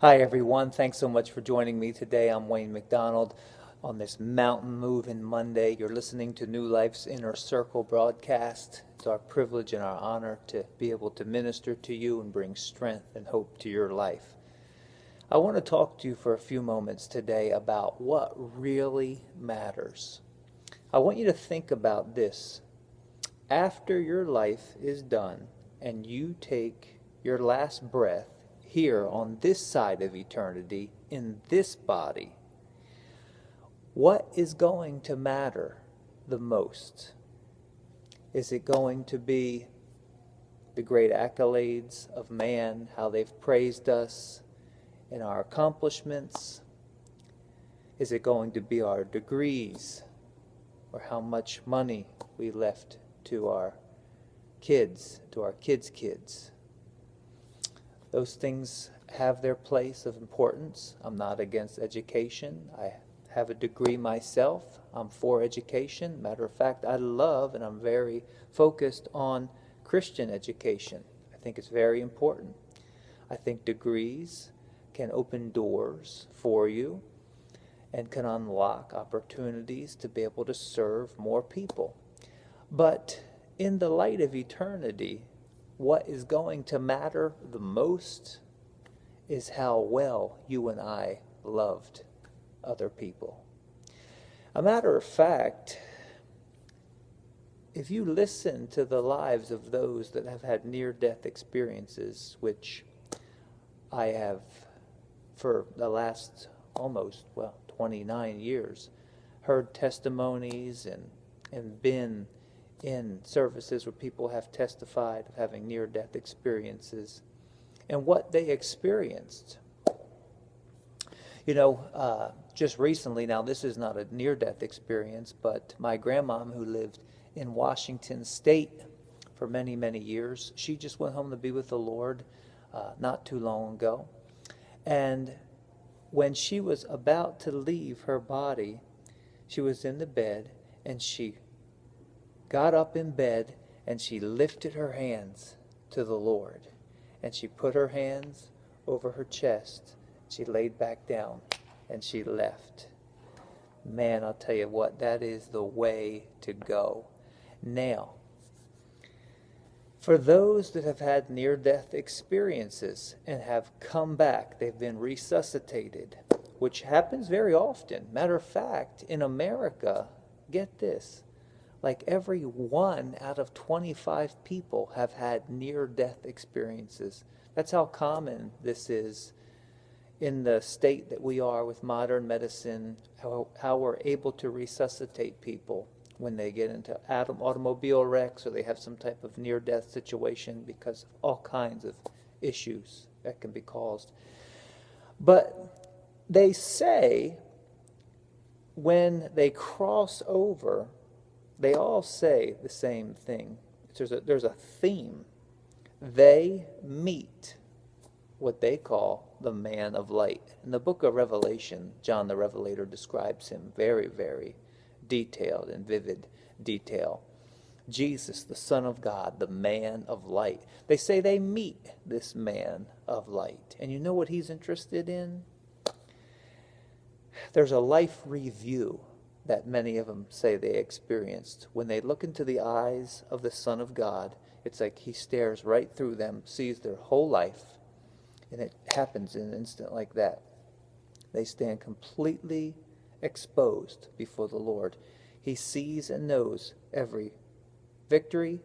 Hi, everyone. Thanks so much for joining me today. I'm Wayne McDonald on this Mountain Moving Monday. You're listening to New Life's Inner Circle broadcast. It's our privilege and our honor to be able to minister to you and bring strength and hope to your life. I want to talk to you for a few moments today about what really matters. I want you to think about this. After your life is done and you take your last breath here on this side of eternity in this body, what is going to matter the most? Is it going to be the great accolades of man, how they've praised us in our accomplishments? Is it going to be our degrees or how much money we left to our kids, to our kids' kids? Those things have their place of importance. I'm not against education. I have a degree myself. I'm for education. Matter of fact, I love and I'm very focused on Christian education. I think it's very important. I think degrees can open doors for you and can unlock opportunities to be able to serve more people. But in the light of eternity, what is going to matter the most is how well you and I loved other people. A matter of fact, if you listen to the lives of those that have had near-death experiences, which I have for the last almost, 29 years, heard testimonies and been in services where people have testified of having near-death experiences and what they experienced. Just recently, now this is not a near-death experience, but my grandmom who lived in Washington State for many, many years, she just went home to be with the Lord not too long ago. And when she was about to leave her body, she was in the bed and she got up in bed and she lifted her hands to the Lord. And she put her hands over her chest. She laid back down and she left. Man, I'll tell you what, that is the way to go. Now, for those that have had near-death experiences and have come back, they've been resuscitated, which happens very often. Matter of fact, in America, get this, like every 1 out of 25 people have had near-death experiences. That's how common this is in the state that we are with modern medicine, how we're able to resuscitate people when they get into automobile wrecks or they have some type of near-death situation because of all kinds of issues that can be caused. But they say when they cross over, they all say the same thing. There's a theme. They meet what they call the man of light. In the book of Revelation, John the Revelator describes him very, very detailed and vivid detail. Jesus, the Son of God, the man of light. They say they meet this man of light. And you know what he's interested in? There's a life review that many of them say they experienced. When they look into the eyes of the Son of God, it's like he stares right through them, sees their whole life, and it happens in an instant like that. They stand completely exposed before the Lord. He sees and knows every victory,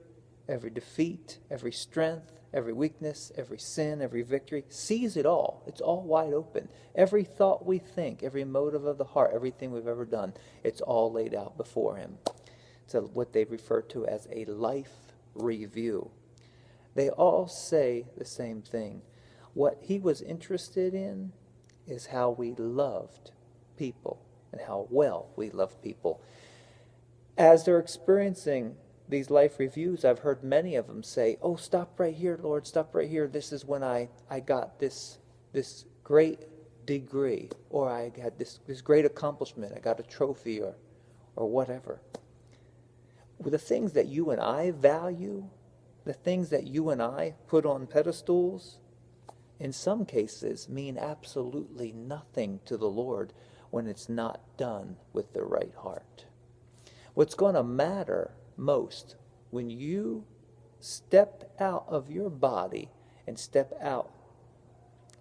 every defeat, every strength, every weakness, every sin, every victory, sees it all. It's all wide open. Every thought we think, every motive of the heart, everything we've ever done, it's all laid out before him. It's what they refer to as a life review. They all say the same thing. What he was interested in is how we loved people and how well we love people. As they're experiencing these life reviews, I've heard many of them say, "Oh, stop right here, Lord, stop right here. This is when I got this great degree, or I had this great accomplishment. I got a trophy or whatever." With the things that you and I value, the things that you and I put on pedestals, in some cases, mean absolutely nothing to the Lord when it's not done with the right heart. What's going to matter most when you step out of your body and step out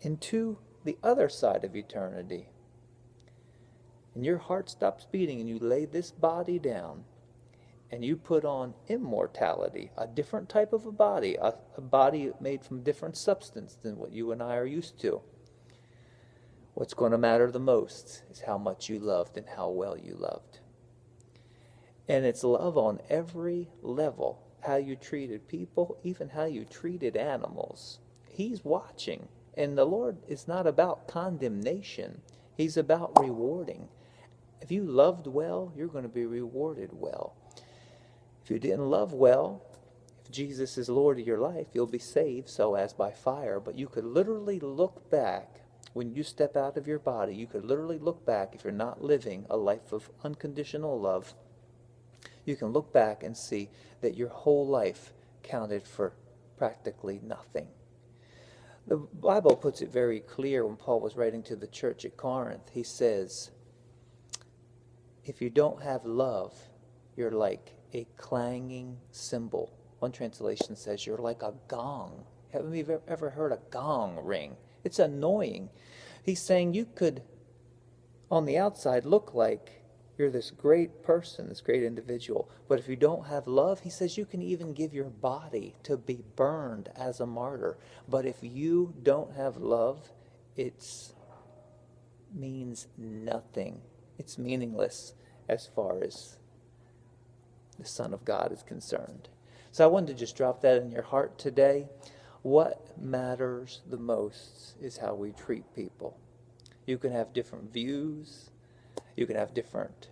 into the other side of eternity, and your heart stops beating and you lay this body down and you put on immortality, a different type of a body made from different substance than what you and I are used to. What's going to matter the most is how much you loved and how well you loved. And it's love on every level, how you treated people, even how you treated animals. He's watching. And the Lord is not about condemnation. He's about rewarding. If you loved well, you're going to be rewarded well. If you didn't love well, if Jesus is Lord of your life, you'll be saved, so as by fire. But you could literally look back when you step out of your body. You could literally look back if you're not living a life of unconditional love. You can look back and see that your whole life counted for practically nothing. The Bible puts it very clear when Paul was writing to the church at Corinth. He says, if you don't have love, you're like a clanging cymbal. One translation says you're like a gong. Haven't you ever heard a gong ring? It's annoying. He's saying you could, on the outside, look like you're this great person, this great individual. But if you don't have love, he says you can even give your body to be burned as a martyr. But if you don't have love, it means nothing. It's meaningless as far as the Son of God is concerned. So I wanted to just drop that in your heart today. What matters the most is how we treat people. You can have different views. You can have different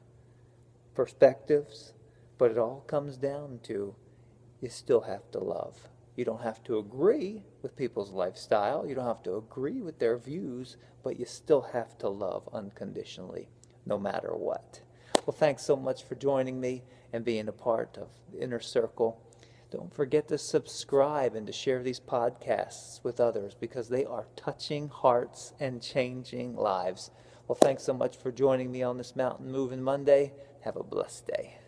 perspectives, but it all comes down to you still have to love. You don't have to agree with people's lifestyle. You don't have to agree with their views, but you still have to love unconditionally, no matter what. Well, thanks so much for joining me and being a part of the Inner Circle. Don't forget to subscribe and to share these podcasts with others because they are touching hearts and changing lives. Well, thanks so much for joining me on this Mountain Moving Monday. Have a blessed day.